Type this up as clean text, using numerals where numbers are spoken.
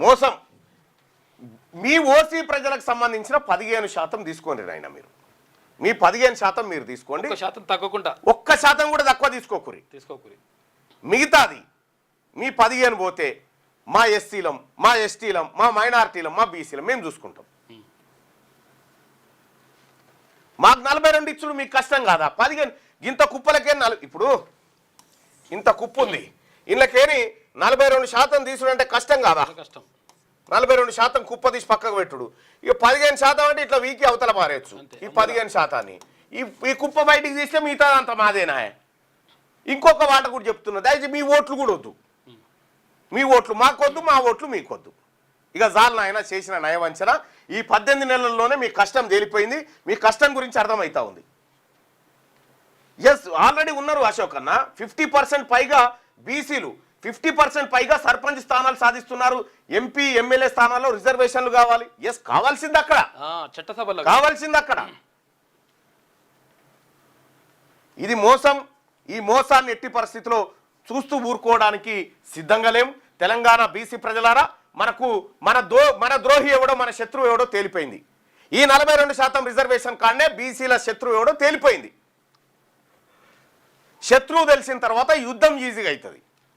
మోసం. మీ ఓసీ ప్రజలకు సంబంధించిన 15% తీసుకోండి నాయన. మీరు మీ 15% మీరు తీసుకోండి. 1% తగ్గకుండా 1% కూడా తక్కువ తీసుకోకూరి. మిగతాది మీ 15 పోతే మా ఎస్సీలం, మా ఎస్టీలం, మా మైనారిటీలం, మా బీసీలం మేము చూసుకుంటాం. మాకు 42 ఇచ్చుడు మీకు కష్టం కాదా? 15 ఇంత కుప్పలకే ఇప్పుడు ఇంత కుప్పు ఉంది, ఇళ్ళకేని 42% తీసుడంటే కష్టం కాదా? 42% కుప్ప తీసి పక్కకు పెట్టుడు. ఇక 15% అంటే ఇట్లా వీకి అవతల మారేయచ్చు. ఈ 15%ని ఈ కుప్ప బయటికి తీస్తే మిగతా అంత మాదేనా? ఇంకొక మాట కూడా చెప్తున్నా, దయచేసి మీ ఓట్లు కూడా వద్దు. మీ ఓట్లు మాకొద్దు, మా ఓట్లు మీకొద్దు. ఇక జాలను ఆయన చేసిన నయవంచన ఈ 18 నెలల్లోనే మీ కష్టం తేలిపోయింది. మీ కష్టం గురించి అర్థమవుతా ఉంది. ఎస్, ఆల్రెడీ ఉన్నారు అశోక్ అన్న. 50% పైగా బీసీలు, 50% పైగా సర్పంచ్ స్థానాలు సాధిస్తున్నారు. ఎంపీ ఎమ్మెల్యే స్థానాల్లో రిజర్వేషన్లు కావాలి. ఎస్, కావాల్సింది అక్కడ, చట్టసభలో కావాల్సింది అక్కడ. ఇది మోసం. ఈ మోసాన్ని ఎట్టి పరిస్థితిలో చూస్తూ ఊరుకోవడానికి సిద్ధంగా లేం. తెలంగాణ బీసీ ప్రజలారా, మన ద్రోహి ఎవడో మన శత్రువు ఎవడో తేలిపోయింది. ఈ 42% రిజర్వేషన్ కాడనే బీసీల శత్రువు ఎవడో తేలిపోయింది. శత్రువు తెలిసిన తర్వాత యుద్ధం ఈజీగా అవుతుంది.